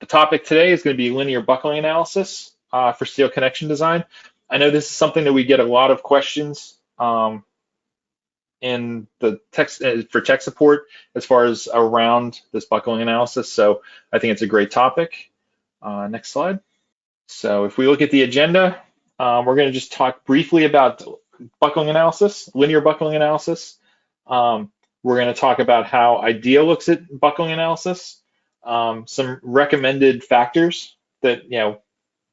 topic today is going to be linear buckling analysis for steel connection design. I know this is something that we get a lot of questions in the text for tech support as far as around this buckling analysis. So I think it's a great topic. Next slide. So if we look at the agenda, we're going to just talk briefly about buckling analysis, linear buckling analysis. We're going to talk about how IDEA looks at buckling analysis, some recommended factors that,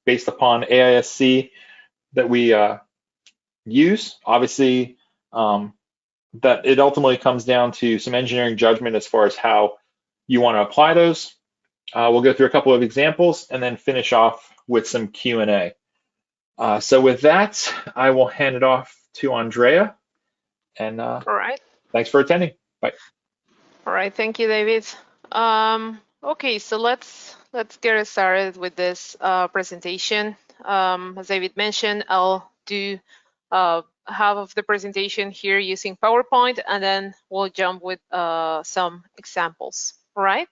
based upon AISC that we use. Obviously, that it ultimately comes down to some engineering judgment as far as how you want to apply those. We'll go through a couple of examples and then finish off with some Q&A. So with that, I will hand it off to Andrea. And all right. Thanks for attending. Bye. All right, thank you, David. Okay, so let's get started with this presentation. As David mentioned, I'll do half of the presentation here using PowerPoint, and then we'll jump with some examples. All right.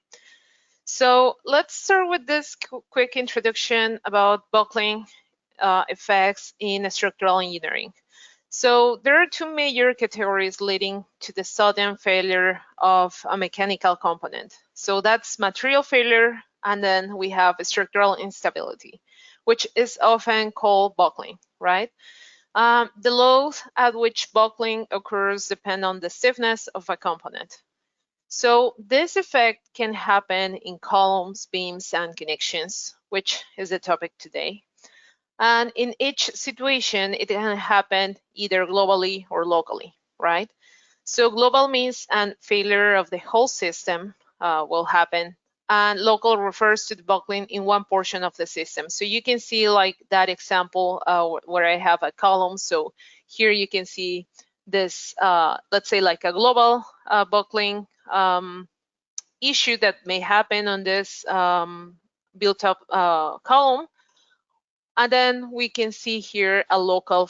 So let's start with this quick introduction about buckling effects in structural engineering. So there are two major categories leading to the sudden failure of a mechanical component. So that's material failure, and then we have structural instability, which is often called buckling, right? The loads at which buckling occurs depend on the stiffness of a component. So this effect can happen in columns, beams, and connections, which is the topic today. And in each situation, it can happen either globally or locally, right? So global means a failure of the whole system will happen, and local refers to the buckling in one portion of the system. So you can see like that example where I have a column. So here you can see this, let's say like a global buckling issue that may happen on this built-up column. And then we can see here a local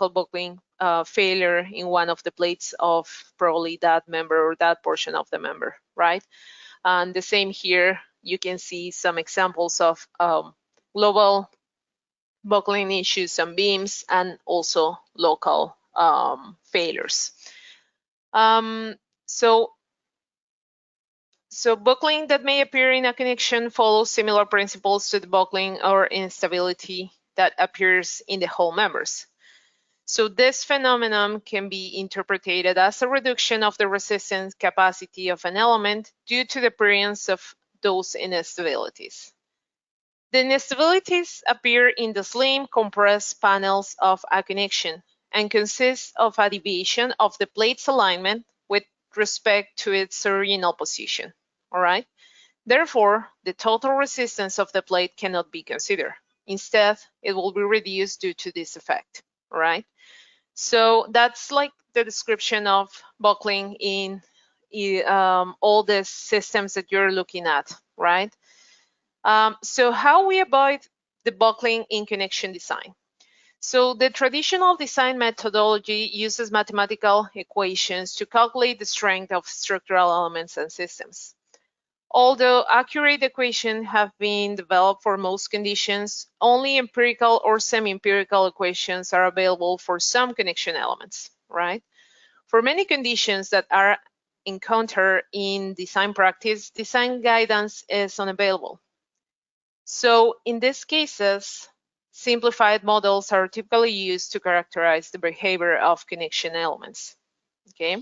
buckling failure in one of the plates of probably that member or that portion of the member, right? And the same here, you can see some examples of global buckling issues on beams and also local failures. So buckling that may appear in a connection follows similar principles to the buckling or instability that appears in the whole members. So this phenomenon can be interpreted as a reduction of the resistance capacity of an element due to the appearance of those instabilities. The instabilities appear in the slim, compressed panels of a connection and consist of a deviation of the plate's alignment with respect to its original position. All right. Therefore, the total resistance of the plate cannot be considered. Instead, it will be reduced due to this effect. All right. So that's like the description of buckling in all the systems that you're looking at, right? So how we avoid the buckling in connection design? So the traditional design methodology uses mathematical equations to calculate the strength of structural elements and systems. Although accurate equations have been developed for most conditions, only empirical or semi-empirical equations are available for some connection elements, right? For many conditions that are encountered in design practice, design guidance is unavailable. So in these cases, simplified models are typically used to characterize the behavior of connection elements, okay?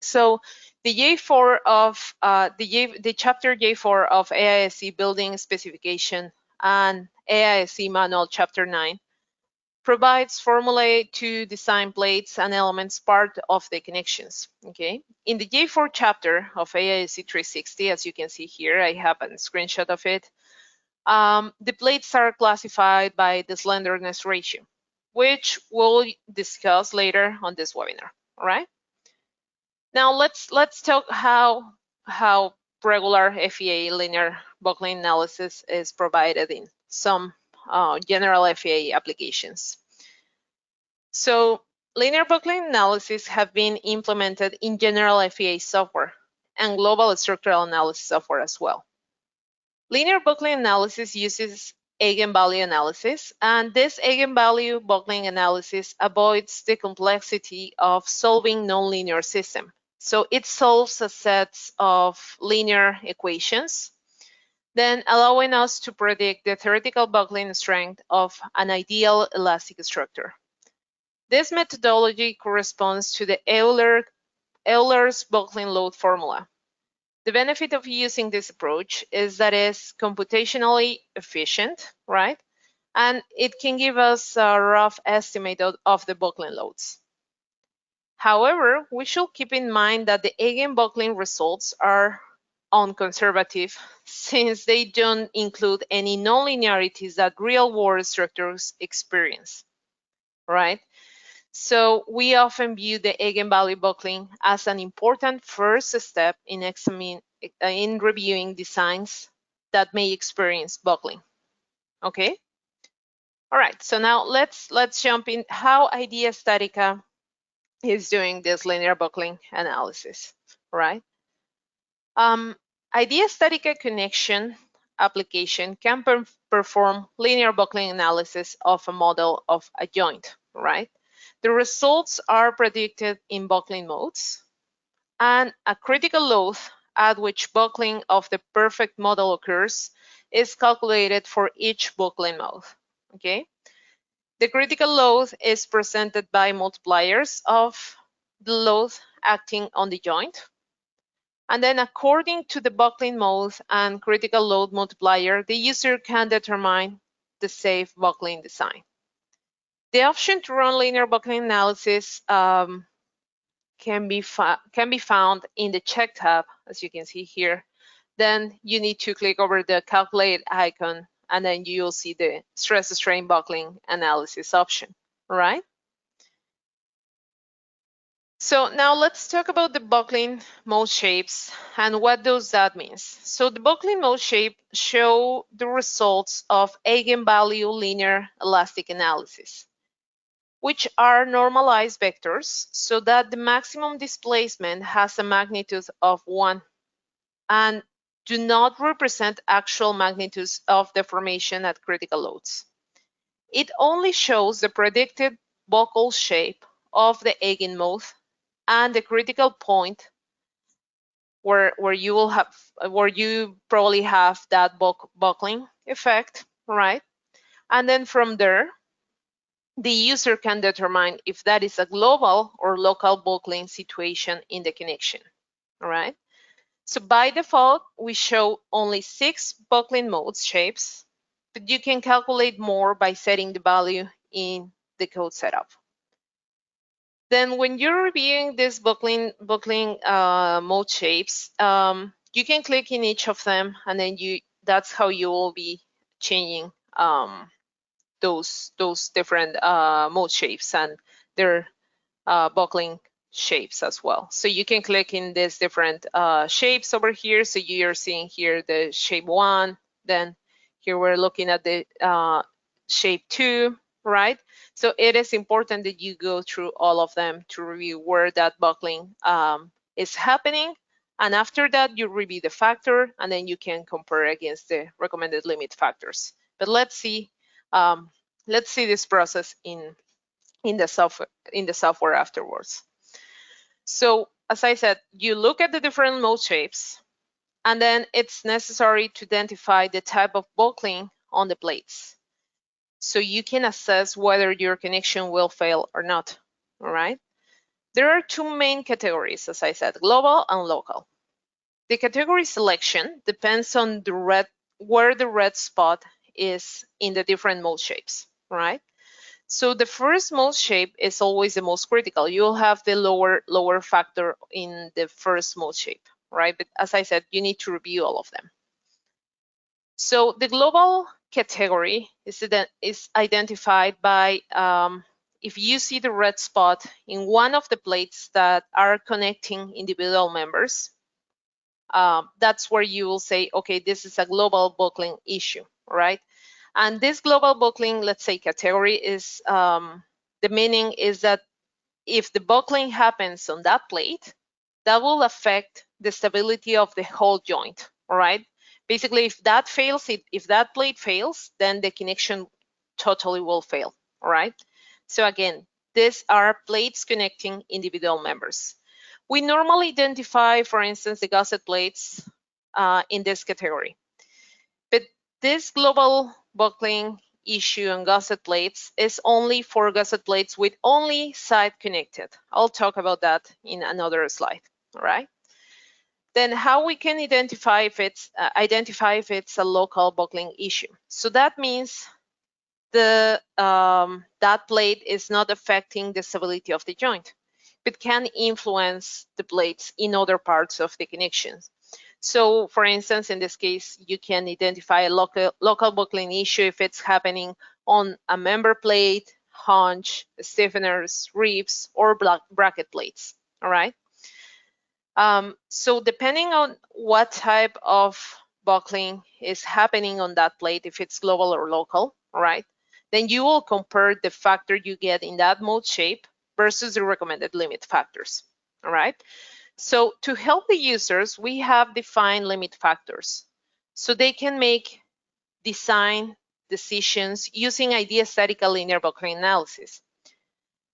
So the J4 of the chapter J4 of AISC Building Specification and AISC Manual Chapter 9 provides formulae to design plates and elements part of the connections. Okay. In the J4 chapter of AISC 360, as you can see here, I have a screenshot of it. The plates are classified by the slenderness ratio, which we'll discuss later on this webinar. All right. Now let's talk how regular FEA linear buckling analysis is provided in some general FEA applications. So linear buckling analysis have been implemented in general FEA software and global structural analysis software as well. Linear buckling analysis uses eigenvalue analysis, and this eigenvalue buckling analysis avoids the complexity of solving nonlinear system. So it solves a set of linear equations, then allowing us to predict the theoretical buckling strength of an ideal elastic structure. This methodology corresponds to the Euler's buckling load formula. The benefit of using this approach is that it's computationally efficient, right? And it can give us a rough estimate of the buckling loads. However, we should keep in mind that the eigenbuckling results are unconservative since they don't include any nonlinearities that real-world structures experience, right? So we often view the eigenvalue buckling as an important first step in reviewing designs that may experience buckling. Okay. All right. So now let's jump in how IDEA StatiCa is doing this linear buckling analysis. Right. IDEA StatiCa connection application can perform linear buckling analysis of a model of a joint. Right. The results are predicted in buckling modes, and a critical load at which buckling of the perfect model occurs is calculated for each buckling mode. Okay? The critical load is presented by multipliers of the load acting on the joint. And then according to the buckling mode and critical load multiplier, the user can determine the safe buckling design. The option to run linear buckling analysis can be found in the check tab, as you can see here. Then you need to click over the calculate icon, and then you'll see the stress strain buckling analysis option, all right? So now let's talk about the buckling mode shapes and what does that mean. So the buckling mode shape show the results of eigenvalue linear elastic analysis, which are normalized vectors so that the maximum displacement has a magnitude of 1 and do not represent actual magnitudes of deformation at critical loads. It only shows the predicted buckle shape of the eigenmode and the critical point where you probably have that buckling effect, right? And then from there, the user can determine if that is a global or local buckling situation in the connection, all right? So by default, we show only 6 buckling modes shapes, but you can calculate more by setting the value in the code setup. Then when you're reviewing these buckling mode shapes, you can click in each of them, and then that's how you will be changing those different mode shapes and their buckling shapes as well. So you can click in these different shapes over here. So you're seeing here the shape 1, then here we're looking at the shape 2, right? So it is important that you go through all of them to review where that buckling is happening. And after that, you review the factor, and then you can compare against the recommended limit factors. But let's see this process in the software afterwards. So as I said, you look at the different mode shapes, and then it's necessary to identify the type of buckling on the plates, so you can assess whether your connection will fail or not, all right? There are 2 main categories, as I said, global and local. The category selection depends on where the red spot is in the different mode shapes, right? So the first mode shape is always the most critical. You'll have the lower factor in the first mode shape, right? But as I said, you need to review all of them. So the global category is identified by if you see the red spot in one of the plates that are connecting individual members, that's where you will say, okay, this is a global buckling issue, right? And this global buckling, let's say, category is, the meaning is that if the buckling happens on that plate, that will affect the stability of the whole joint, all right? Basically, if that fails, if that plate fails, then the connection totally will fail, all right? So again, these are plates connecting individual members. We normally identify, for instance, the gusset plates in this category. But this global buckling issue on gusset plates is only for gusset plates with only side connected. I'll talk about that in another slide, all right? Then how we can identify if it's a local buckling issue. So that means that plate is not affecting the stability of the joint, but can influence the plates in other parts of the connections. So for instance, in this case, you can identify a local buckling issue if it's happening on a member plate, haunch, stiffeners, ribs, or bracket plates, all right? So depending on what type of buckling is happening on that plate, if it's global or local, all right, then you will compare the factor you get in that mode shape versus the recommended limit factors, all right? So to help the users, we have defined limit factors so they can make design decisions using IDEA StatiCa linear buckling analysis.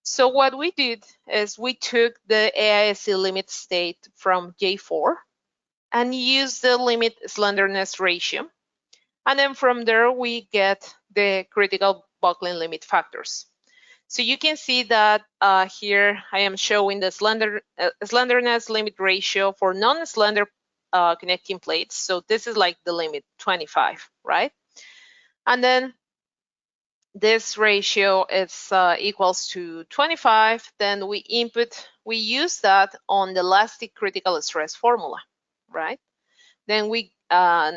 So what we did is we took the AISC limit state from J4 and used the limit slenderness ratio. And then from there, we get the critical buckling limit factors. So you can see that here I am showing the slenderness limit ratio for non-slender connecting plates. So this is like the limit 25, right? And then this ratio is equals to 25. Then we use that on the elastic critical stress formula, right? Then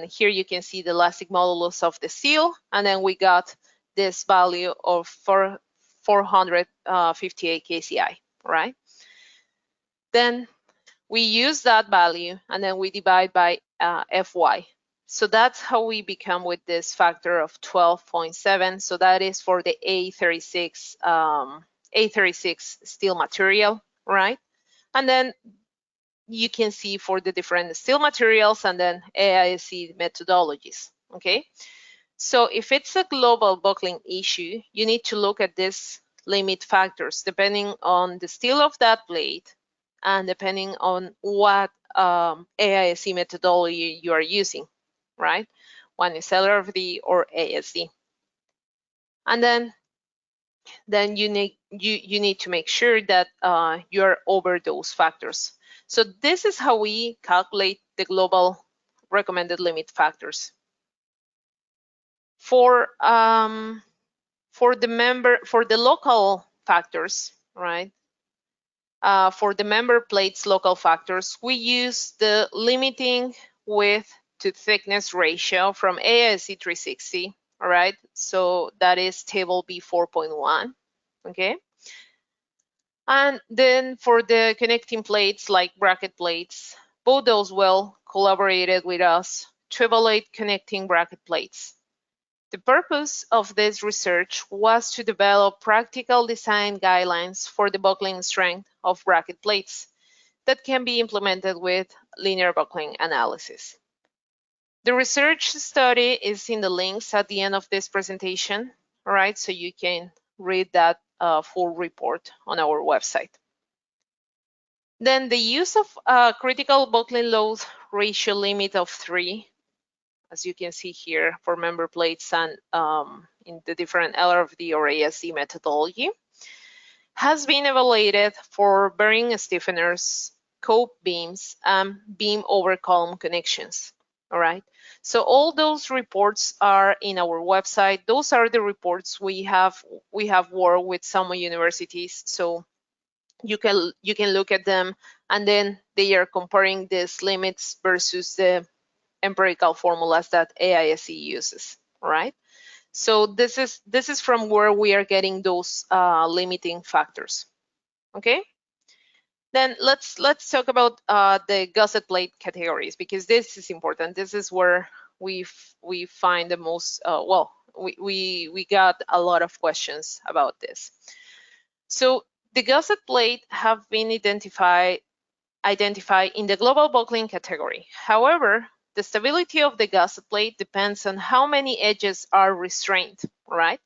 here you can see the elastic modulus of the steel, and then we got this value of 458 kci, right? Then we use that value, and then we divide by Fy. So that's how we become with this factor of 12.7. So that is for the A36 steel material, right? And then you can see for the different steel materials and then AISC methodologies, okay? So if it's a global buckling issue, you need to look at these limit factors depending on the steel of that plate and depending on what AISC methodology you are using, right? One is LRFD or ASD. And then you need to make sure that you're over those factors. So this is how we calculate the global recommended limit factors. For the local factors, right? For the member plates local factors, we use the limiting width to thickness ratio from AISC 360, all right? So that is table B4.1, okay? And then for the connecting plates like bracket plates, both those well collaborated with us to evaluate connecting bracket plates. The purpose of this research was to develop practical design guidelines for the buckling strength of bracket plates that can be implemented with linear buckling analysis. The research study is in the links at the end of this presentation, all right? So you can read that full report on our website. Then the use of critical buckling load ratio limit of 3, as you can see here for member plates and in the different LRFD or ASD methodology, has been evaluated for bearing stiffeners, cope beams, and beam over column connections. All right. So all those reports are in our website. Those are the reports we have worked with some universities. So you can look at them, and then they are comparing these limits versus the empirical formulas that AISC uses, right? So this is from where we are getting those limiting factors. Okay. Then let's talk about the gusset plate categories, because this is important. This is where we find the most we got a lot of questions about this. So the gusset plate have been identified in the global buckling category. However, the stability of the gusset plate depends on how many edges are restrained, right?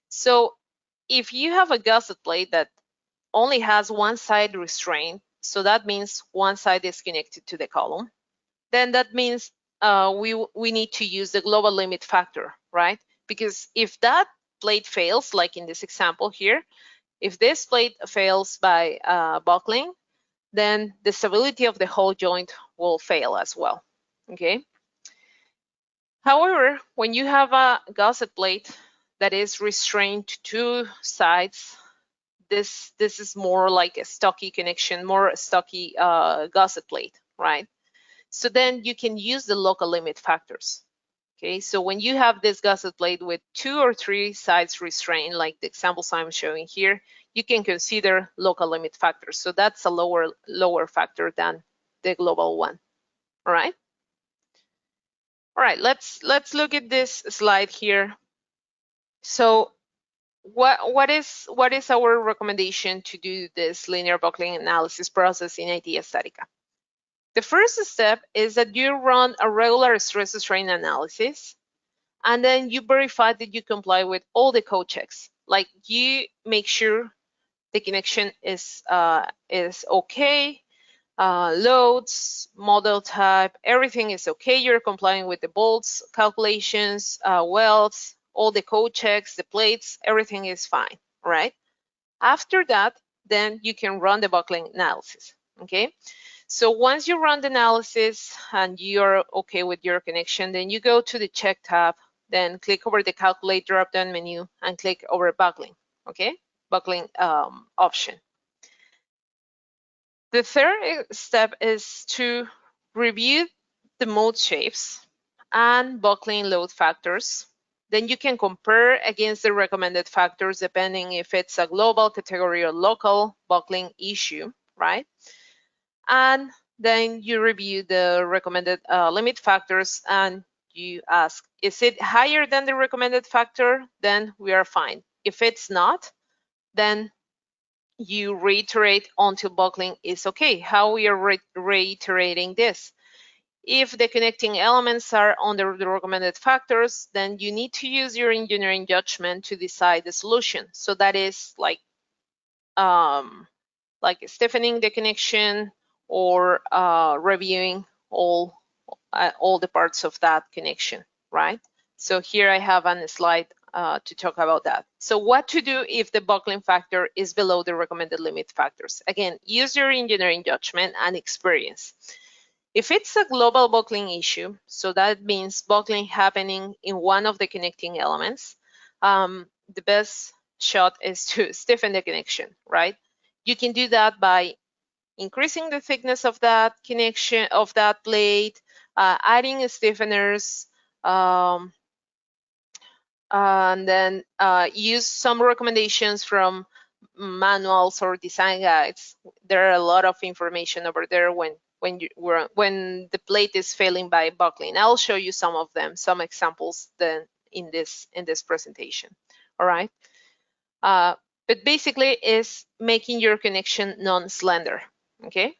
So if you have a gusset plate that only has one side restrained, so that means one side is connected to the column, then that means we need to use the global limit factor, right? Because if that plate fails, like in this example here, if this plate fails by buckling, then the stability of the whole joint will fail as well, okay? However, when you have a gusset plate that is restrained to two sides, this is more like a stocky connection, more stocky gusset plate, right? So then you can use the local limit factors. Okay, so when you have this gusset plate with 2 or 3 sides restrained, like the examples I'm showing here, you can consider local limit factors. So that's a lower factor than the global one. All right. All right, let's look at this slide here. So what is our recommendation to do this linear buckling analysis process in IDEA StatiCa? The first step is that you run a regular stress strain analysis, and then you verify that you comply with all the code checks. Like you make sure the connection is okay, loads, model type, everything is okay. You're complying with the bolts calculations, welds, all the code checks, the plates, everything is fine, right? After that, then you can run the buckling analysis, okay? So once you run the analysis and you're okay with your connection, then you go to the check tab, then click over the calculate drop-down menu and click over buckling, okay? Buckling option. The third step is to review the mode shapes and buckling load factors. Then you can compare against the recommended factors depending if it's a global category or local buckling issue, right? And then you review the recommended limit factors and you ask, is it higher than the recommended factor? Then we are fine. If it's not, then you reiterate until buckling is okay. How we are reiterating this? If the connecting elements are under the recommended factors, then you need to use your engineering judgment to decide the solution. So that is like stiffening the connection or reviewing all the parts of that connection, right? So here I have a slide to talk about that. So what to do if the buckling factor is below the recommended limit factors? Again, use your engineering judgment and experience. If it's a global buckling issue, so that means buckling happening in one of the connecting elements, the best shot is to stiffen the connection, right? You can do that by increasing the thickness of that connection, of that plate, adding stiffeners, and then use some recommendations from manuals or design guides. There are a lot of information over there when the plate is failing by buckling. I'll show you some of them, some examples then in this presentation. All right. But basically is making your connection non-slender, okay?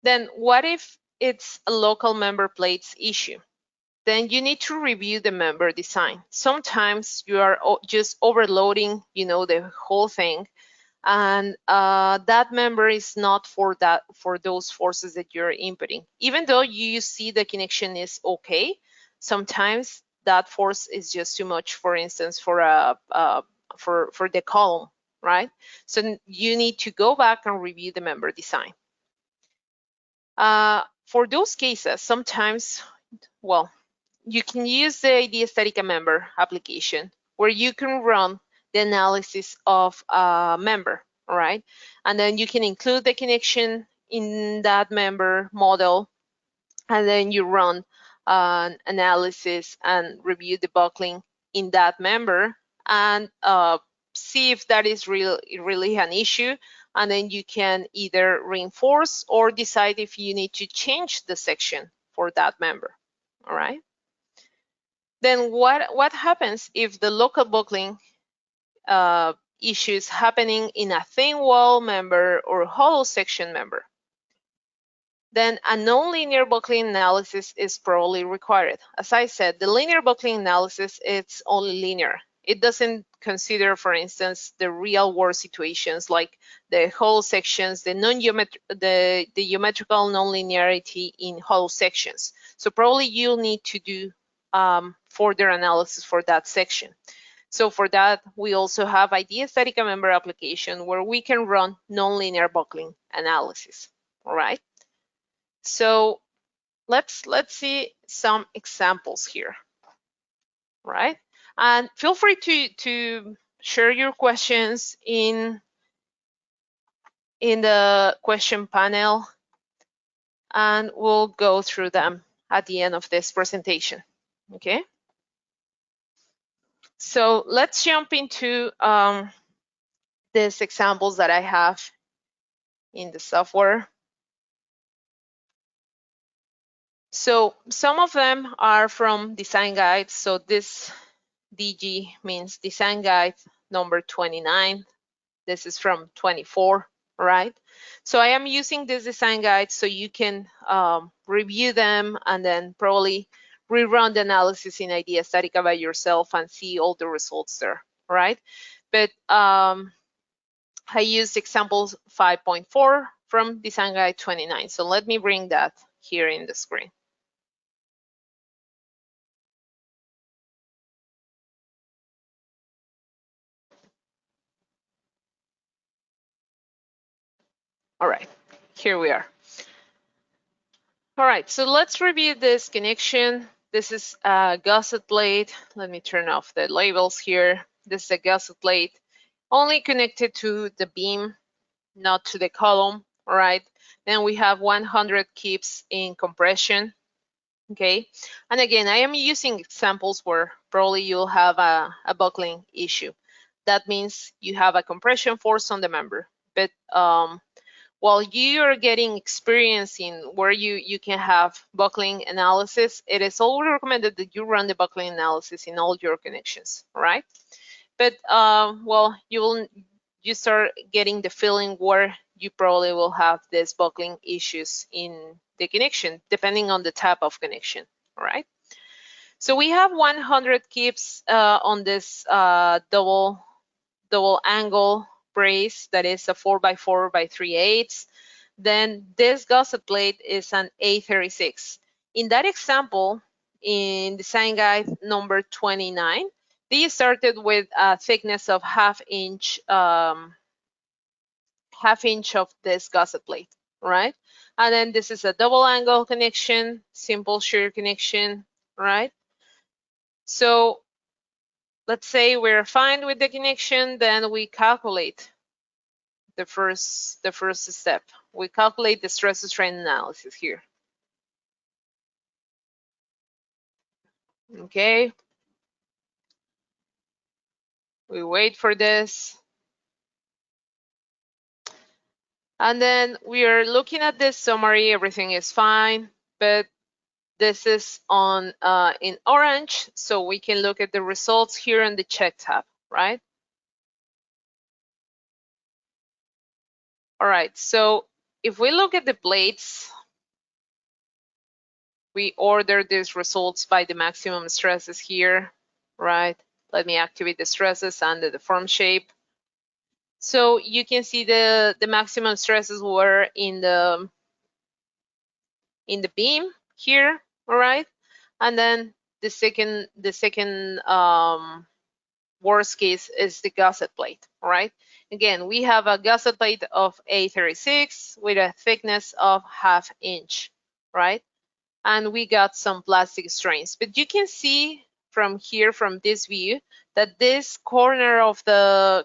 Then what if it's a local member plates issue? Then you need to review the member design. Sometimes you are just overloading, the whole thing, and that member is not for those forces that you're inputting. Even though you see the connection is okay, sometimes that force is just too much. For instance, for the column, right? So you need to go back and review the member design. For those cases, sometimes, well, you can use the IDEA StatiCa member application where you can run the analysis of a member, all right? And then you can include the connection in that member model, and then you run an analysis and review the buckling in that member and see if that is really an issue. And then you can either reinforce or decide if you need to change the section for that member, all right? Then what happens if the local buckling issue is happening in a thin wall member or hollow section member? then a nonlinear buckling analysis is probably required. As I said, the linear buckling analysis, it's only linear. It doesn't consider, for instance, the real world situations like the hollow sections, the geometrical nonlinearity in hollow sections. So probably you'll need to do further analysis for that section. So for that, we also have IDEA StatiCa member application where we can run nonlinear buckling analysis. All right. So let's see some examples here, right? And feel free to share your questions in the question panel, and we'll go through them at the end of this presentation. Okay. So let's jump into these examples that I have in the software. So some of them are from design guides. So this DG means design guide number 29. This is from 24, right? So I am using this design guide so you can review them and then probably rerun the analysis in IDEA StatiCa by yourself and see all the results there, right? But I used examples 5.4 from design guide 29. So let me bring that here in the screen. All right, here we are. All right, so let's review this connection. This is a gusset plate. Let me turn off the labels here. This is a gusset plate only connected to the beam, not to the column. All right, then we have 100 kips in compression. Okay, and again, I am using examples where probably you'll have a buckling issue. That means you have a compression force on the member, but while you are getting experience in where you can have buckling analysis, it is always recommended that you run the buckling analysis in all your connections, right? But well, you start getting the feeling where you probably will have these buckling issues in the connection, depending on the type of connection, right? So we have 100 kips on this double angle brace that is a 4x4 by 3/8. Then this gusset plate is an A36. In that example, in design guide number 29, they started with a thickness of half inch of this gusset plate, right? And then this is a double angle connection, simple shear connection, right? So let's say we're fine with the connection, then we calculate the first step. We calculate the stress strain analysis here. Okay. We wait for this. And then we are looking at this summary, everything is fine, but this is on in orange, so we can look at the results here in the check tab, right? All right, so if we look at the plates, we order these results by the maximum stresses here, right? Let me activate the stresses and the deform shape. So you can see the maximum stresses were in the beam here, all right? And then the second worst case is the gusset plate, all right? Again, we have a gusset plate of A36 with a thickness of ½ inch, right? And we got some plastic strains. But you can see from here, from this view, that this corner of the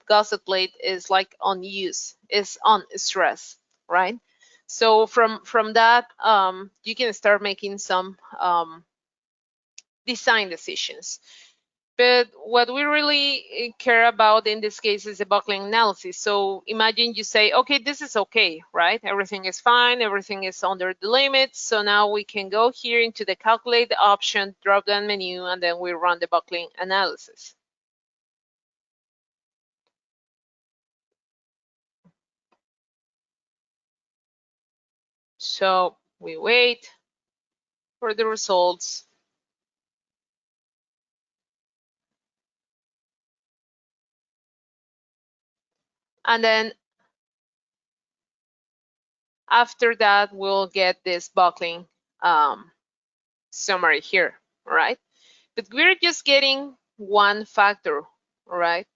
gusset plate is like unused, is on stress, right? So from that, you can start making some design decisions. But what we really care about in this case is the buckling analysis. So imagine you say, okay, this is okay, right? Everything is fine, everything is under the limits. So now we can go here into the calculate option, drop down menu, and then we run the buckling analysis. So we wait for the results. And then after that, we'll get this buckling summary here, right? But we're just getting one factor, right?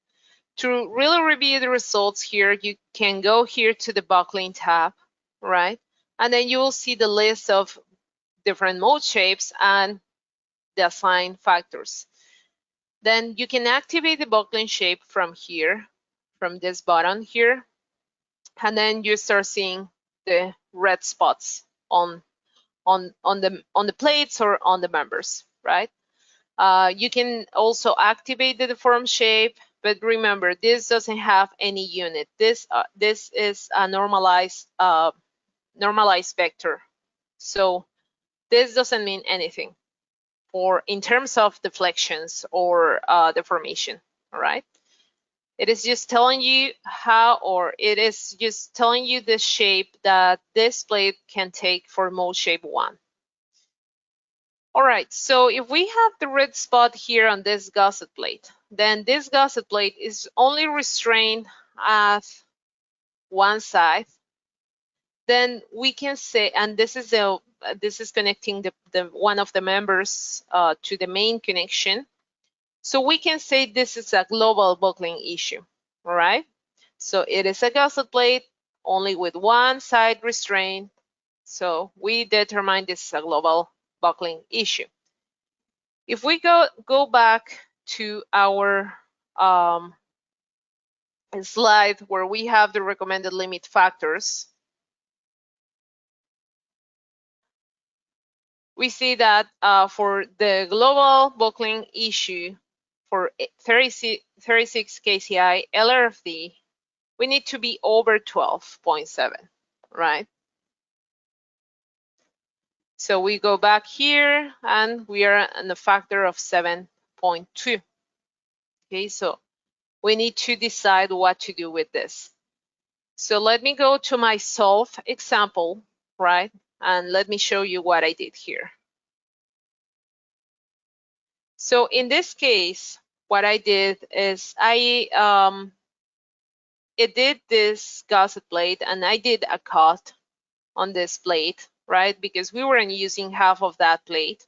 To really review the results here, you can go here to the buckling tab, right? And then you will see the list of different mode shapes and the assigned factors. Then you can activate the buckling shape from here, from this button here, and then you start seeing the red spots on the plates or on the members, right? You can also activate the deform shape, but remember, this doesn't have any unit. This is a normalized vector, so this doesn't mean anything for in terms of deflections or deformation. All right. It is just telling you how, or it is just telling you the shape that this plate can take for mode shape 1. All right, so if we have the red spot here on this gusset plate, then this gusset plate is only restrained at one side. Then we can say, and this is connecting the one of the members to the main connection. So we can say this is a global buckling issue, all right? So it is a gusset plate only with one side restrained. So we determine this is a global buckling issue. If we go back to our slide where we have the recommended limit factors, we see that for the global buckling issue for 36 KCI LRFD, we need to be over 12.7, right? So we go back here and we are in a factor of 7.2. Okay, so we need to decide what to do with this. So let me go to my solve example, right? And let me show you what I did here. So in this case, what I did is I did this gusset plate and I did a cut on this plate, right? Because we weren't using half of that plate.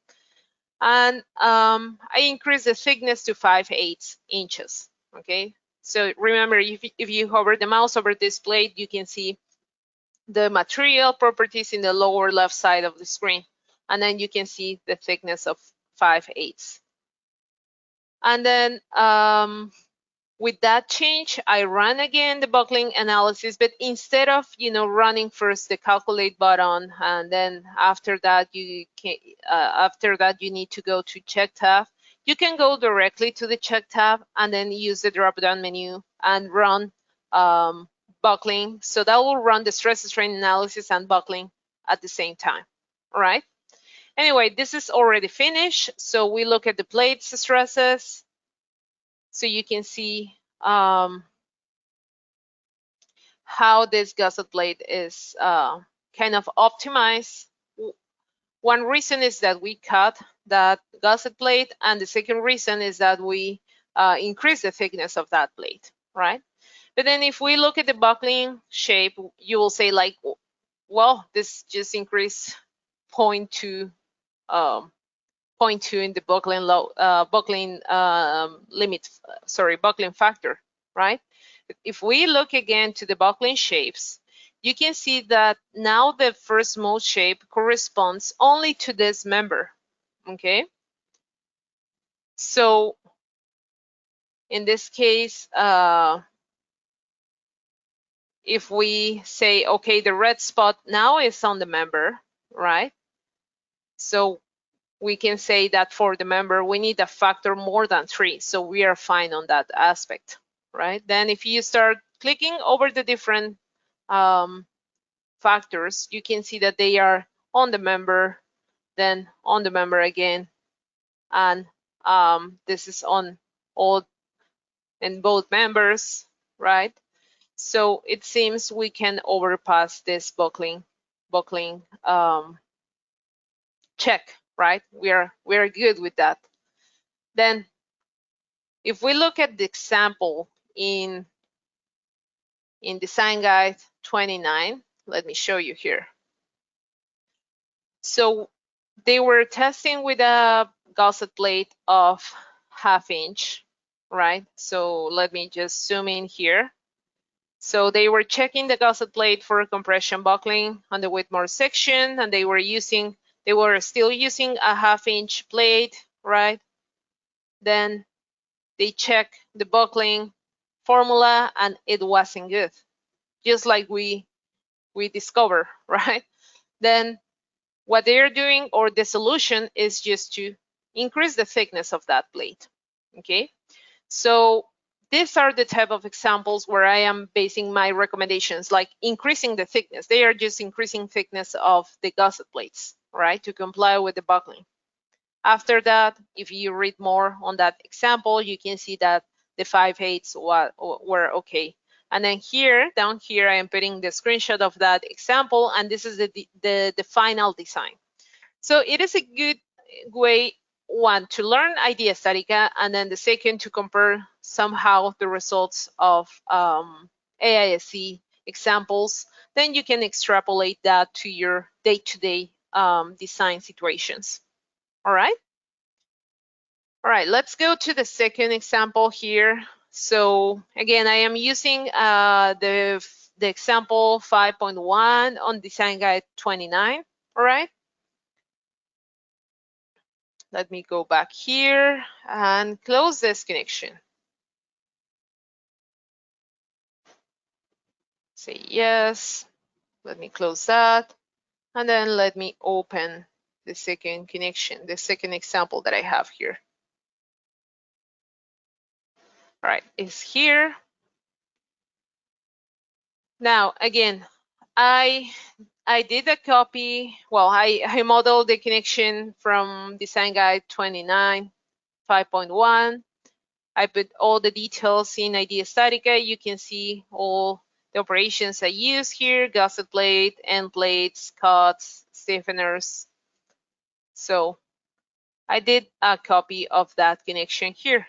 And I increased the thickness to 5/8 inches, okay? So remember, if you hover the mouse over this plate, you can see the material properties in the lower left side of the screen. And then you can see the thickness of 5/8. And then with that change, I run again the buckling analysis, but instead of running first the calculate button, and then after that you need to go to check tab, you can go directly to the check tab and then use the drop down menu and run buckling. So that will run the stress strain analysis and buckling at the same time. All right. Anyway, this is already finished. So we look at the plates stresses. So you can see how this gusset plate is kind of optimized. One reason is that we cut that gusset plate, and the second reason is that we increase the thickness of that plate, right? But then if we look at the buckling shape, you will say like, well, this just increased 0.2 in the buckling factor, right? If we look again to the buckling shapes, you can see that now the first mode shape corresponds only to this member, okay? So in this case, if we say, okay, the red spot now is on the member, right? So we can say that for the member, we need a factor more than 3. So we are fine on that aspect, right? Then if you start clicking over the different factors, you can see that they are on the member, then on the member again. And this is on all in both members, right? So it seems we can overpass this buckling buckling check, right? We're good with that. Then if we look at the example in design guide 29, let me show you here. So they were testing with a gusset plate of 1/2 inch, right? So let me just zoom in here. So they were checking the gusset plate for compression buckling on the Whitmore section, and they were still using a 1/2 inch plate, right? Then they check the buckling formula, and it wasn't good, just like we discover, right? Then what they're doing, or the solution, is just to increase the thickness of that plate. Okay, so these are the type of examples where I am basing my recommendations, like increasing the thickness. They are just increasing thickness of the gusset plates, right, to comply with the buckling. After that, if you read more on that example, you can see that the 5/8 were okay. And then here, down here, I am putting the screenshot of that example, and this is the final design. So it is a good way, one, to learn IDEA StatiCa, and then the second, to compare somehow the results of AISC examples. Then you can extrapolate that to your day-to-day design situations. All right. All right, let's go to the second example here. So again, I am using the example 5.1 on design guide 29. All right. Let me go back here and close this connection. Say yes. Let me close that. And then let me open the second connection, the second example that I have here. All right, it's here. Now, again, I did a copy. Well, I modeled the connection from design guide 29, 5.1. I put all the details in IDEA StatiCa. You can see all the operations I use here: gusset plate, end plates, cuts, stiffeners. So I did a copy of that connection here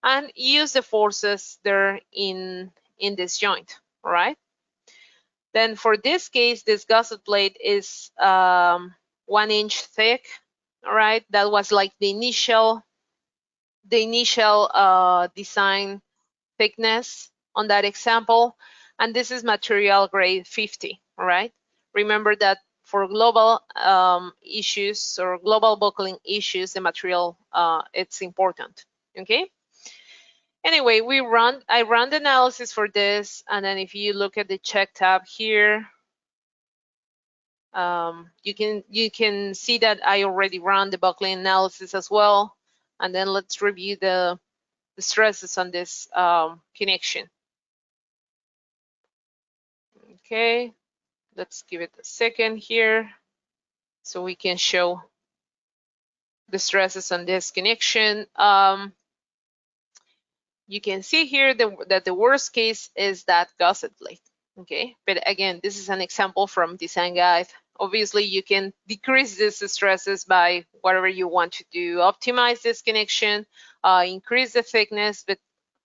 and use the forces there in this joint, all right? Then for this case, this gusset plate is 1 inch thick, all right? That was like the initial design thickness on that example, and this is material grade 50, all right? Remember that for global issues or global buckling issues, the material, it's important, okay? Anyway, I run the analysis for this, and then if you look at the check tab here, you can see that I already run the buckling analysis as well. And then let's review the stresses on this connection. Okay, let's give it a second here so we can show the stresses on this connection. You can see here that the worst case is that gusset plate. Okay, but again, this is an example from design guide. Obviously, you can decrease these stresses by whatever you want to do, optimize this connection, increase the thickness, but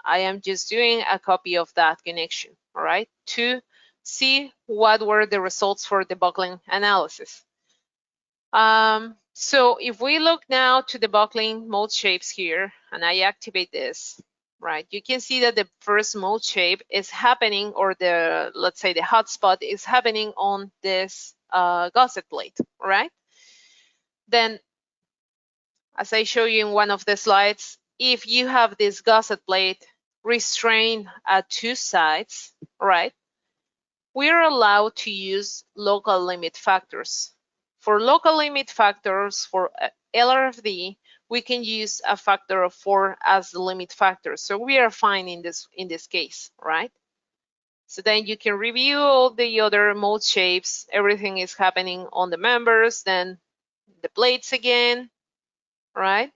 I am just doing a copy of that connection, all right, to see what were the results for the buckling analysis. So if we look now to the buckling mode shapes here, and I activate this, right, you can see that the first mode shape is happening, or let's say the hotspot is happening on this gusset plate, right? Then, as I show you in one of the slides, if you have this gusset plate restrained at two sides, right, we are allowed to use local limit factors. For local limit factors for LRFD, we can use a factor of 4 as the limit factor. So we are fine in this case, right? So then you can review all the other mode shapes. Everything is happening on the members, then the plates again, right?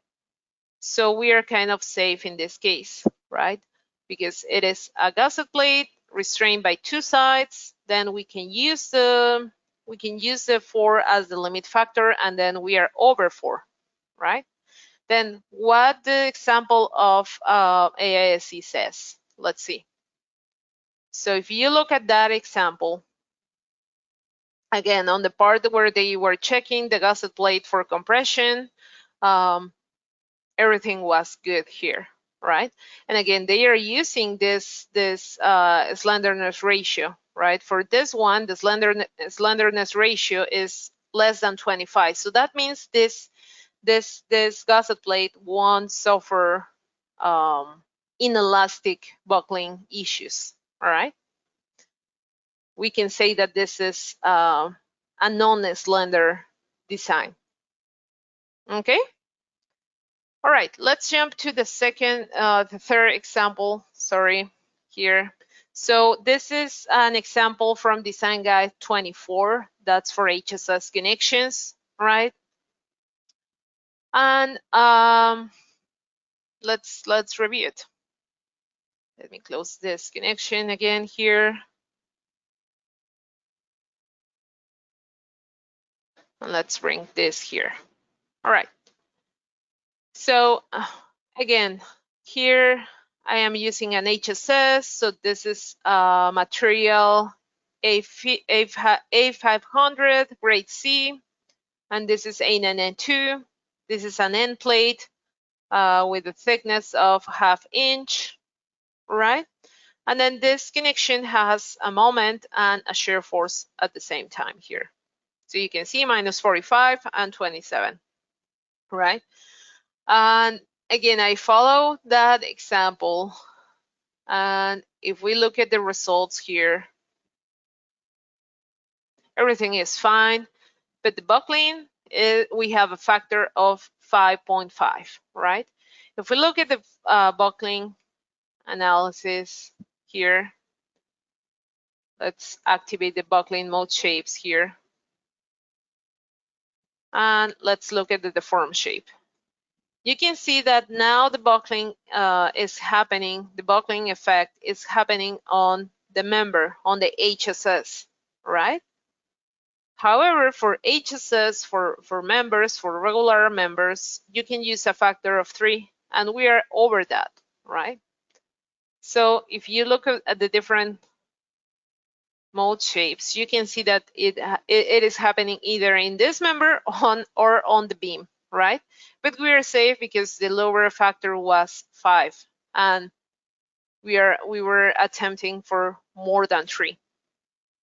So we are kind of safe in this case, right? Because it is a gusset plate restrained by two sides. Then we can use the we can use the 4 as the limit factor, and then we are over 4, right? Then what the example of AISC says, let's see. So if you look at that example, again, on the part where they were checking the gusset plate for compression, everything was good here, right? And again, they are using this slenderness ratio, right? For this one, the slenderness ratio is less than 25. So that means this gusset plate won't suffer inelastic buckling issues, all right? We can say that this is a non-slender design. Okay. All right, let's jump to the third example, sorry, here. So this is an example from Design Guide 24. That's for HSS connections, right? And let's review it. Let me close this connection again here. And let's bring this here. All right. So again, here I am using an HSS. So this is material A500 grade C, and this is A9N2. This is an end plate with a thickness of 1/2 inch, right? And then this connection has a moment and a shear force at the same time here. So you can see -45 and 27, right? And again, I follow that example. And if we look at the results here, everything is fine. But the buckling, we have a factor of 5.5, right? If we look at the buckling analysis here, let's activate the buckling mode shapes here. And let's look at the deformed shape. You can see that now the buckling is happening, the buckling effect is happening on the member, on the HSS, right? However, for HSS, for members, for regular members, you can use a factor of 3, and we are over that, right? So if you look at the different mode shapes, you can see that it is happening either in this member or on the beam, right? But we are safe because the lower factor was 5, and we were attempting for more than 3.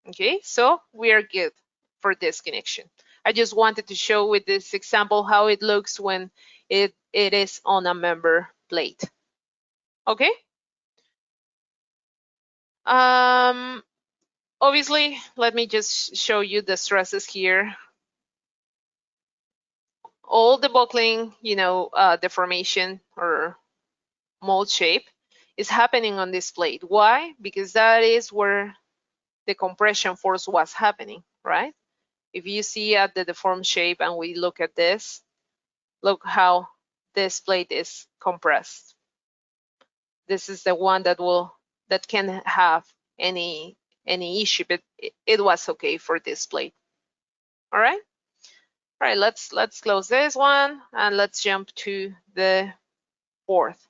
Okay, so we are good for this connection. I just wanted to show with this example how it looks when it is on a member plate. Okay. Obviously, let me just show you the stresses here. All the buckling, deformation or mold shape is happening on this plate. Why? Because that is where the compression force was happening, right? If you see at the deformed shape and we look at this, look how this plate is compressed. This is the one that can have any issue, but it was okay for this plate. All right. All right, let's close this one and let's jump to the fourth.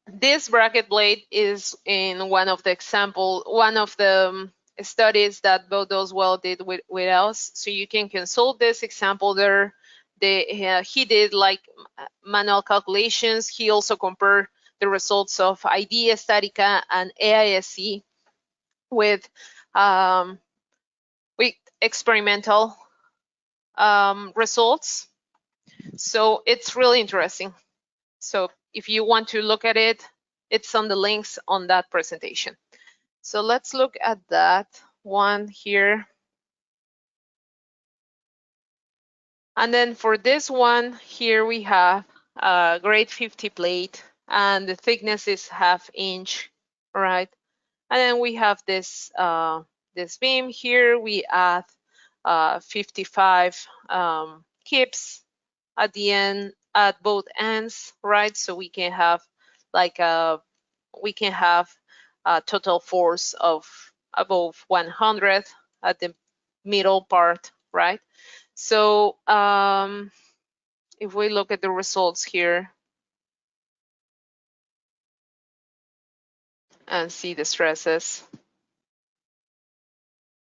This bracket plate is in one of the studies that Bo Doswell did with us. So you can consult this example there. He did like manual calculations. He also compared the results of IDEA StatiCa and AISC with experimental results. So it's really interesting. So if you want to look at it, it's on the links on that presentation. So let's look at that one here. And then for this one here, we have a grade 50 plate and the thickness is 1/2 inch, right? And then we have this this beam here. We add 55 kips at the end, at both ends, right? So we can have like a total force of above 100 at the middle part, right? So if we look at the results here and see the stresses,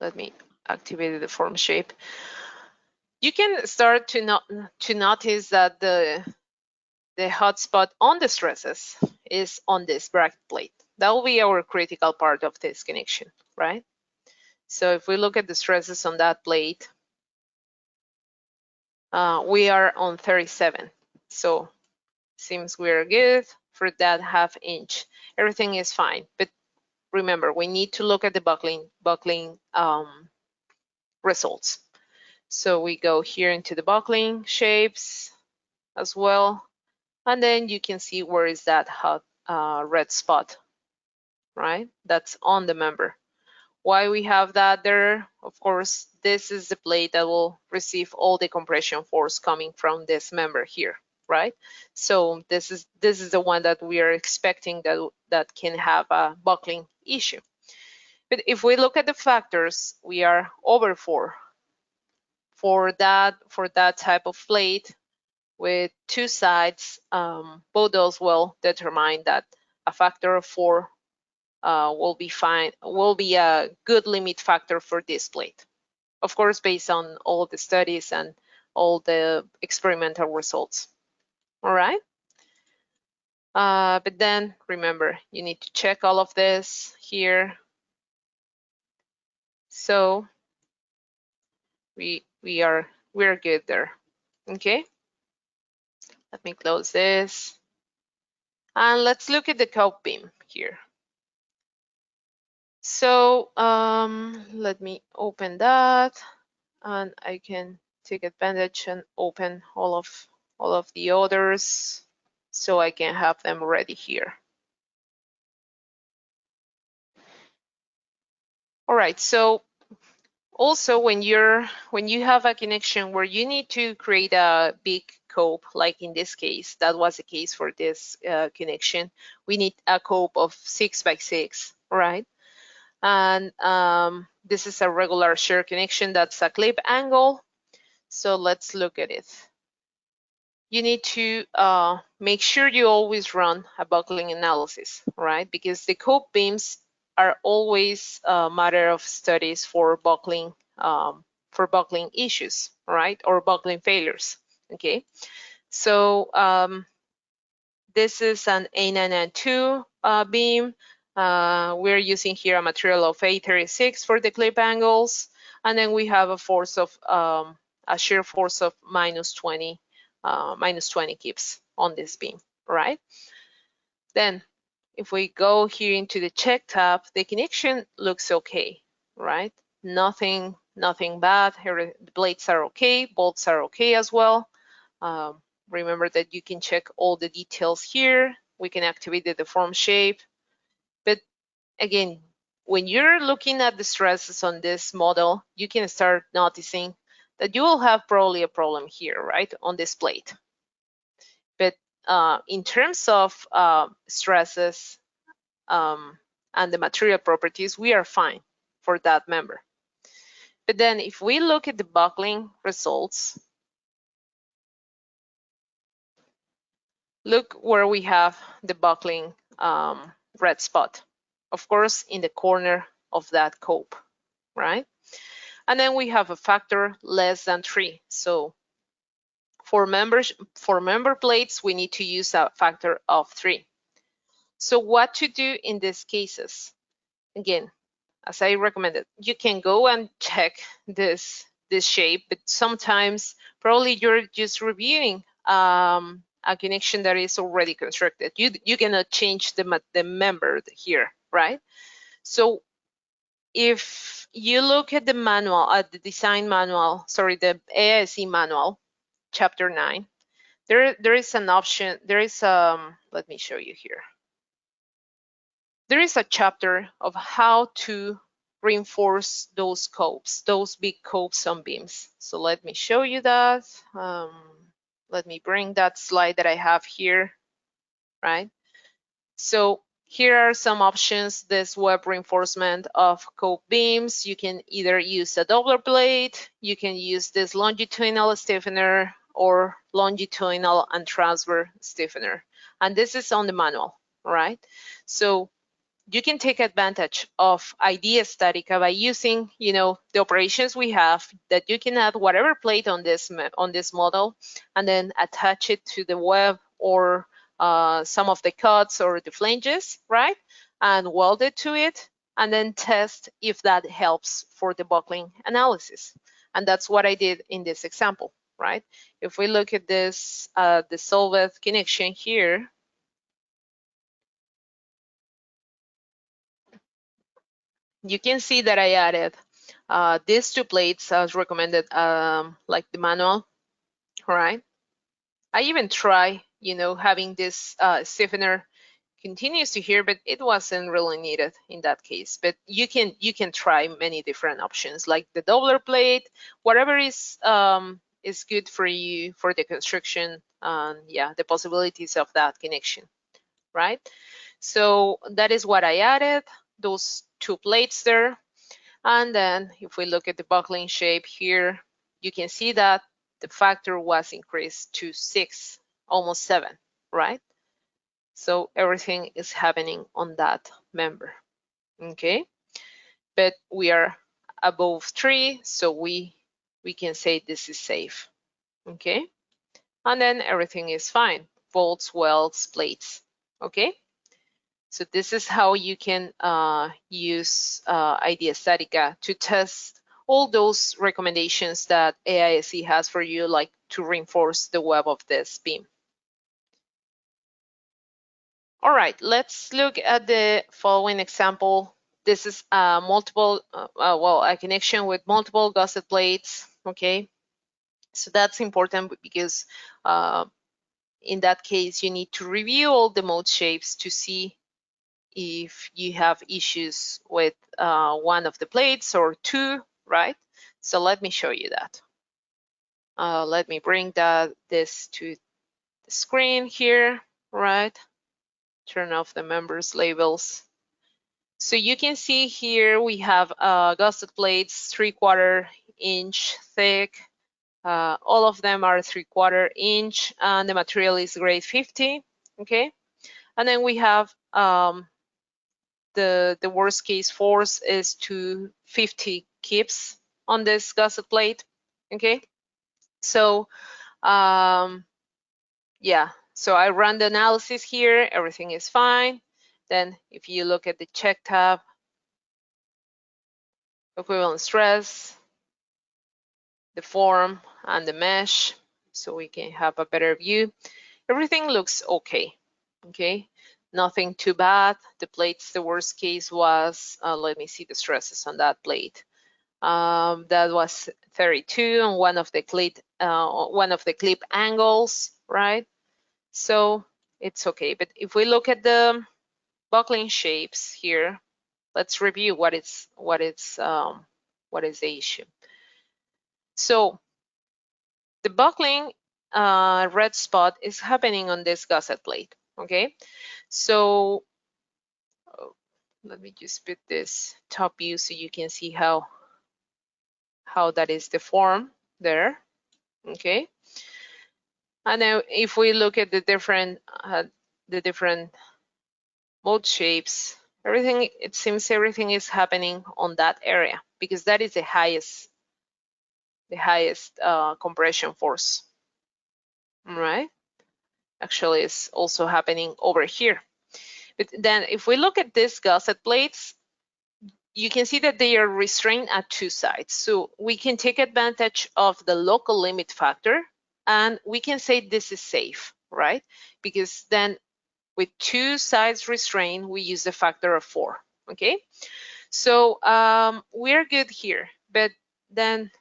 let me activate the deform shape. You can start to notice that the hotspot on the stresses is on this bracket plate. That will be our critical part of this connection, right? So if we look at the stresses on that plate, we are on 37. So seems we're good for that ½ inch. Everything is fine, but remember, we need to look at the buckling results. So we go here into the buckling shapes as well, and then you can see where is that hot red spot, right? That's on the member. Why we have that there? Of course, this is the plate that will receive all the compression force coming from this member here, right? So this is the one that we are expecting that can have a buckling issue. But if we look at the factors, we are over 4 for that type of plate with two sides. Both those will determine that a factor of 4 will be fine, will be a good limit factor for this plate. Of course, based on all the studies and all the experimental results. All right. But then remember, you need to check all of this here. So we're good there. Okay. Let me close this. And let's look at the cope beam here. So let me open that, and I can take advantage and open all of the others so I can have them ready here. All right, so also when you have a connection where you need to create a big cope, like in this case, that was the case for this connection, we need a cope of 6 by 6, right? And this is a regular shear connection. That's a clip angle. So let's look at it. You need to make sure you always run a buckling analysis, right? Because the cope beams are always a matter of studies for buckling issues, right? Or buckling failures, okay? So this is an A992 beam. We're using here a material of A36 for the clip angles, and then we have a force of a shear force of minus 20 kips on this beam, right? Then if we go here into the check tab, the connection looks okay, right? Nothing bad. Here, the blades are okay, bolts are okay as well. Remember that you can check all the details here. We can activate the deform shape. But again, when you're looking at the stresses on this model, you can start noticing that you will have probably a problem here, right, on this plate. But in terms of stresses and the material properties, we are fine for that member. But then if we look at the buckling results, look where we have the buckling red spot. Of course, in the corner of that cope, right? And then we have a factor less than 3. So for member plates, we need to use a factor of 3. So what to do in these cases? Again, as I recommended, you can go and check this shape, but sometimes probably you're just reviewing a connection that is already constructed. You cannot change the member here, right? So if you look at the manual, at the design manual, sorry, the AISE manual, chapter 9, there is an option, there is let me show you here. There is a chapter of how to reinforce those copes, those big copes on beams. So let me show you that. Let me bring that slide that I have here, right? So Here are some options. This web reinforcement of cope beams. You can either use a Doppler plate, you can use this longitudinal stiffener or longitudinal and transverse stiffener. And this is on the manual, right? So you can take advantage of IDEA StatiCa by using, the operations we have, that you can add whatever plate on this model and then attach it to the web or some of the cuts or the flanges, right? And weld it to it and then test if that helps for the buckling analysis. And that's what I did in this example, right? If we look at this, the solved connection here, you can see that I added these two plates as recommended, like the manual, right? I even try, having this stiffener continuously here, but it wasn't really needed in that case. But you can try many different options, like the Doppler plate, whatever is good for you for the construction, yeah, the possibilities of that connection, right? So that is what I added, those two plates there. And then if we look at the buckling shape here, you can see that the factor was increased to 6, almost 7, right? So everything is happening on that member, okay? But we are above 3, so we can say this is safe, okay? And then everything is fine, bolts, welds, plates, okay? So this is how you can use IDEA StatiCa to test all those recommendations that AISE has for you, like to reinforce the web of this beam. All right, let's look at the following example. This is a a connection with multiple gusset plates, okay? So that's important because in that case, you need to review all the mode shapes to see if you have issues with one of the plates or two, right? So let me show you that. Let me bring this to the screen here, right? Turn off the members labels. So you can see here we have gusset plates 3/4 inch thick. All of them are 3/4 inch and the material is grade 50, okay? And then we have the worst case force is 250 kips on this gusset plate, okay? So yeah, so I run the analysis here, everything is fine. Then if you look at the check tab, equivalent stress, the form and the mesh, so we can have a better view. Everything looks okay, okay? Nothing too bad. The plates, the worst case was, let me see the stresses on that plate. That was 32 on one of the clip angles, right? So it's okay. But if we look at the buckling shapes here, let's review what is the issue. So the buckling red spot is happening on this gusset plate, okay? So let me just put this top view so you can see how that is the form there, okay? And now if we look at the different mode shapes, it seems everything is happening on that area because that is the highest compression force, right? Actually, it's also happening over here. But then if we look at these gusset plates, you can see that they are restrained at two sides. So we can take advantage of the local limit factor and we can say this is safe, right? Because then with two sides restrained, we use the factor of 4, okay? So we're good here. But then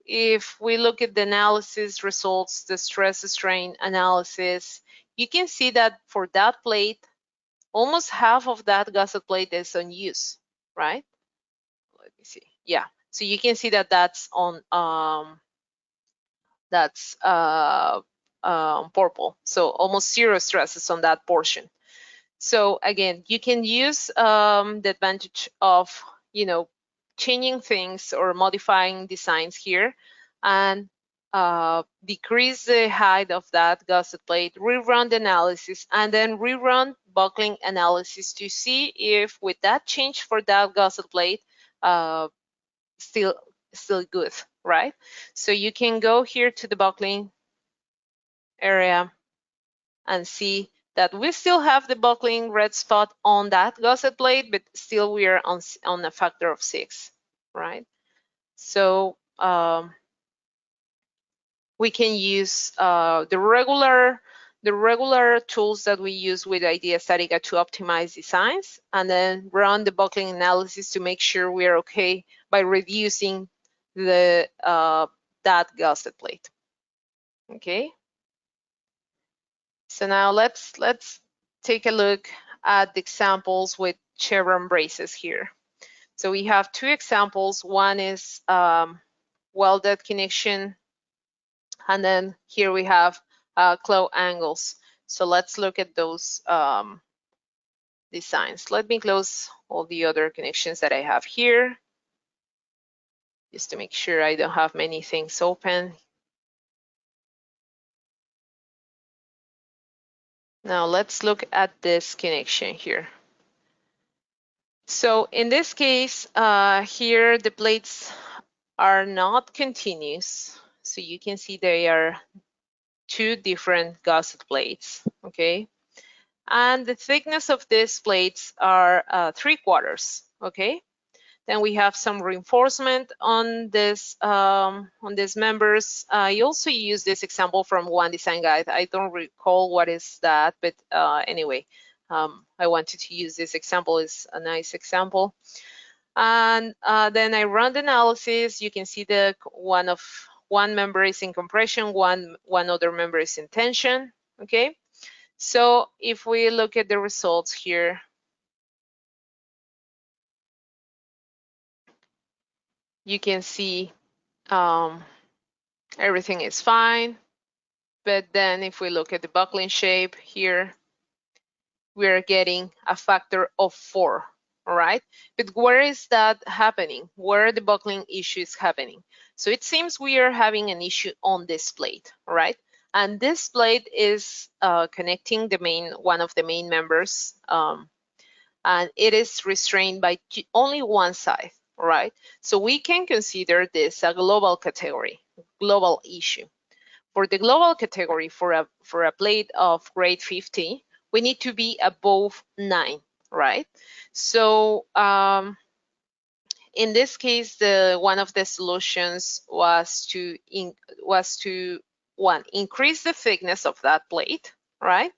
if we look at the analysis results, the stress strain analysis, you can see that for that plate, almost half of that gusset plate is unused, right? Let me see. Yeah, so you can see that that's on purple. So almost 0 stresses on that portion. So again, you can use the advantage of, changing things or modifying designs here and decrease the height of that gusset plate, rerun the analysis, and then rerun buckling analysis to see if with that change for that gusset plate, still good, right? So you can go here to the buckling area and see that we still have the buckling red spot on that gusset plate, but still we are on a factor of 6, right? So we can use the regular tools that we use with IDEA StatiCa to optimize designs, and then run the buckling analysis to make sure we are okay by reducing the that gusset plate. Okay. So now let's take a look at the examples with chevron braces here. So we have 2 examples. One is welded connection, and then here we have claw angles. So let's look at those designs. Let me close all the other connections that I have here, just to make sure I don't have many things open. Now let's look at this connection here. So in this case, here the plates are not continuous. So you can see they are 2 different gusset plates, okay? And the thickness of these plates are 3/4, okay? Then we have some reinforcement on this on these members. I also use this example from one design guide. I don't recall what is that, but anyway, I wanted to use this example. It's a nice example. And then I run the analysis. You can see the one member is in compression, one other member is in tension. Okay, so if we look at the results here, you can see everything is fine. But then if we look at the buckling shape here, we're getting a factor of 4, all right? But where is that happening? Where are the buckling issues happening? So it seems we are having an issue on this plate, all right? And this plate is connecting one of the main members, and it is restrained by only one side, all right? So we can consider this a global category, global issue. For the global category, for a plate of grade 50, we need to be above 9, right? So in this case, one of the solutions was to increase the thickness of that plate, right?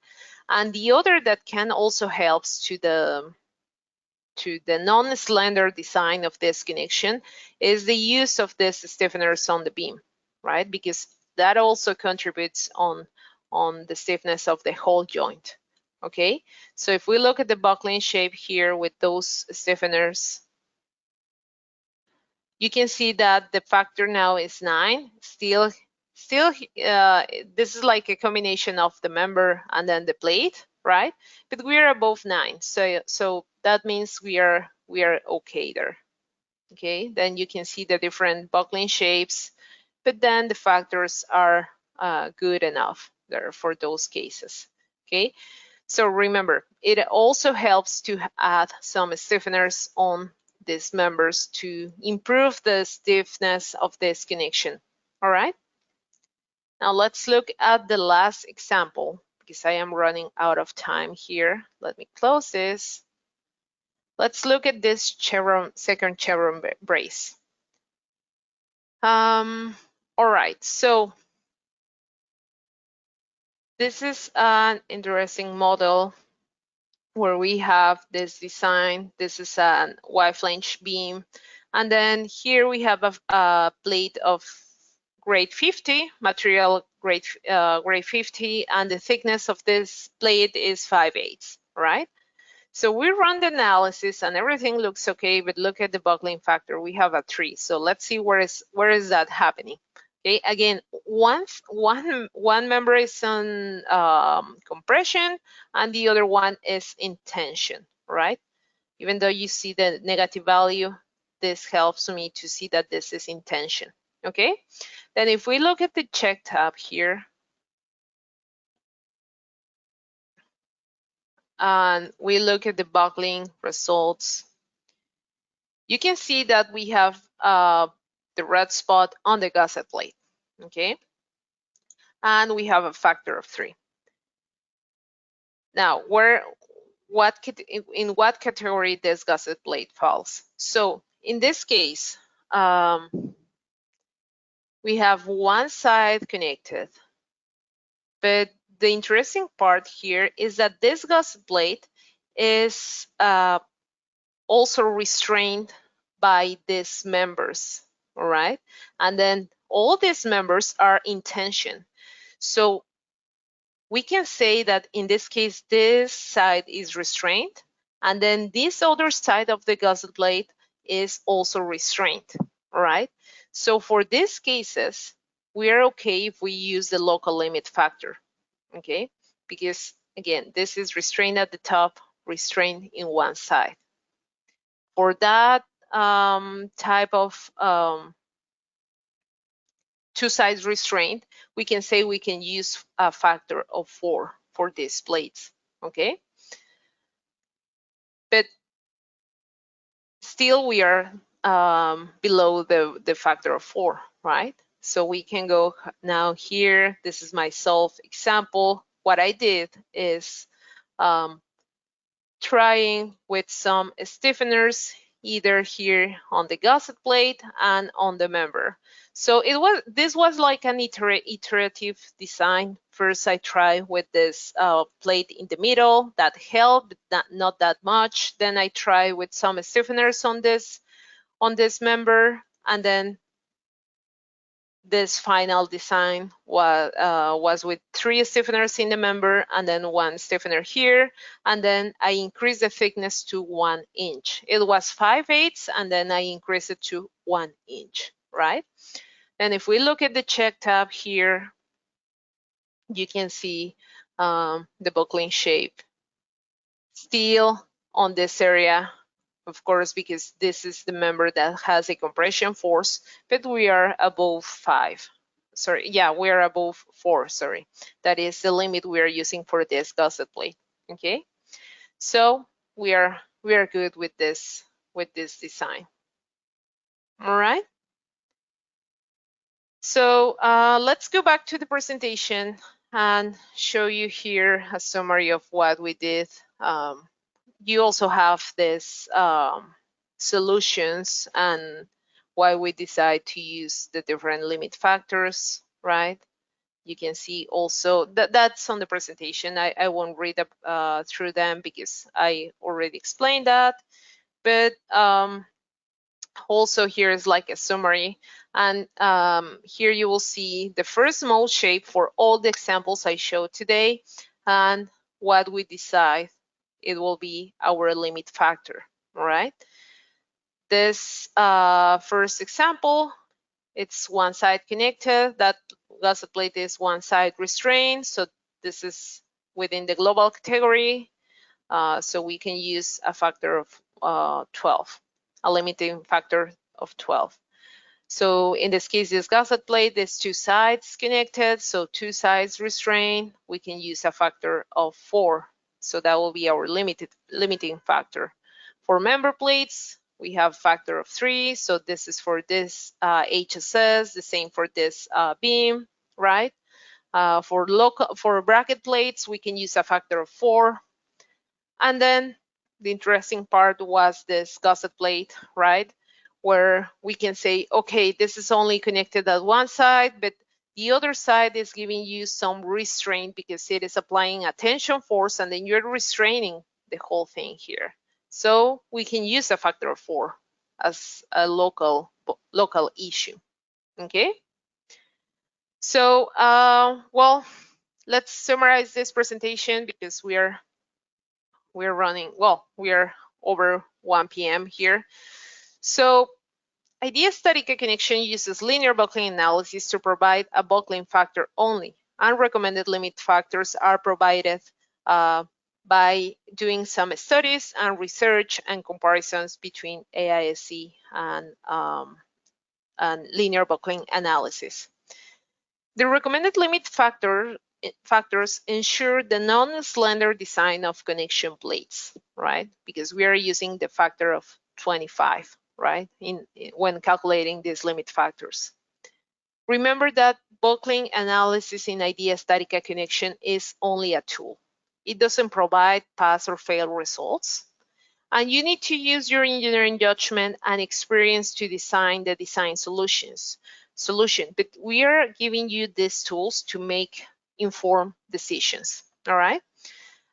And the other that can also helps to the non-slender design of this connection is the use of these stiffeners on the beam, right? Because that also contributes on the stiffness of the whole joint. Okay, so if we look at the buckling shape here with those stiffeners, you can see that the factor now is 9. Still, this is like a combination of the member and then the plate, right? But we are above 9, so that means we are okay there. Okay, then you can see the different buckling shapes, but then the factors are good enough there for those cases. Okay, so remember, it also helps to add some stiffeners on these members to improve the stiffness of this connection. All right, now let's look at the last example because I am running out of time here. Let me close this. Let's look at this second chevron brace. All right, so this is an interesting model where we have this design. This is a Y-flange beam. And then here we have a plate of grade 50, material grade 50, and the thickness of this plate is 5/8, right? So we run the analysis and everything looks okay, but look at the buckling factor. We have a 3. So let's see where is that happening. Okay, again, one member is on compression and the other one is in tension, right? Even though you see the negative value, this helps me to see that this is in tension. Okay, then if we look at the check tab here, and we look at the buckling results, you can see that we have the red spot on the gusset plate, okay? And we have a factor of 3. Now, in what category this gusset plate falls? So in this case, we have one side connected, but the interesting part here is that this gusset plate is also restrained by these members, all right? And then all these members are in tension. So we can say that in this case, this side is restrained, and then this other side of the gusset plate is also restrained, all right? So for these cases, we are okay if we use the local limit factor, okay? Because again, this is restrained at the top, restrained in one side. For that type of two sides restraint, we can say we can use a factor of 4 for these plates, okay? But still we are below the factor of 4, right? So we can go now here. This is my self example. What I did is trying with some stiffeners, either here on the gusset plate and on the member. So this was like an iterative design. First, I tried with this plate in the middle that held, but not that much. Then I tried with some stiffeners on this member, and then this final design was with 3 stiffeners in the member and then 1 stiffener here, and then I increased the thickness to 1 inch. It was 5/8, and then I increased it to 1 inch, right? And if we look at the check tab here, you can see the buckling shape still on this area, of course, because this is the member that has a compression force, but we are above 5. Sorry, yeah, we are above 4, sorry. That is the limit we are using for this gusset plate, okay? So we are good with this design. All right. So let's go back to the presentation and show you here a summary of what we did. You also have this solutions and why we decide to use the different limit factors, right? You can see also that's on the presentation. I won't read through them because I already explained that. But also here is like a summary, and here you will see the first mode shape for all the examples I showed today, and what we decide it will be our limit factor. All right. This first example, it's one side connected. That gusset plate is one side restrained. So this is within the global category. So we can use a factor of 12, a limiting factor of 12. So in this case, this gusset plate is 2 sides connected, so 2 sides restrained. We can use a factor of 4. So that will be our limiting factor. For member plates, we have factor of 3. So this is for this HSS, the same for this beam, right? For bracket plates, we can use a factor of 4. And then the interesting part was this gusset plate, right? Where we can say, okay, this is only connected at one side, but the other side is giving you some restraint because it is applying a tension force, and then you're restraining the whole thing here. So we can use a factor of 4 as a local issue, okay? So, well, let's summarize this presentation because we're running, well, we are over 1 p.m. here. So IDEA StatiCa connection uses linear buckling analysis to provide a buckling factor only. Unrecommended limit factors are provided by doing some studies and research and comparisons between AISC and linear buckling analysis. The recommended limit factors ensure the non-slender design of connection plates, right? Because we are using the factor of 25, right? When calculating these limit factors. Remember that buckling analysis in IDEA StatiCa connection is only a tool. It doesn't provide pass or fail results. And you need to use your engineering judgment and experience to design the design solution. But we are giving you these tools to make informed decisions, all right?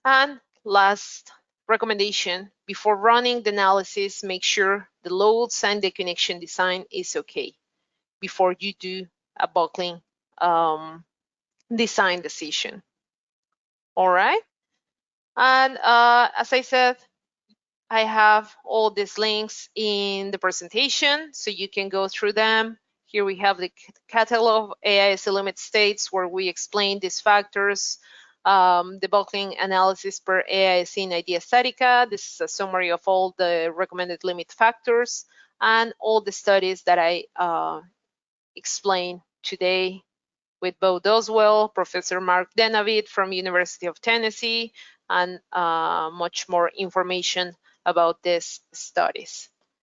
And last recommendation, before running the analysis, make sure the loads and the connection design is okay before you do a buckling design decision, all right? And as I said, I have all these links in the presentation, so you can go through them. Here we have the catalog of AISC limit states where we explain these factors, the buckling analysis per AISC in IDEA StatiCa. This is a summary of all the recommended limit factors and all the studies that I explained today with Bo Doswell, Professor Mark Denavid from University of Tennessee, and much more information about these studies.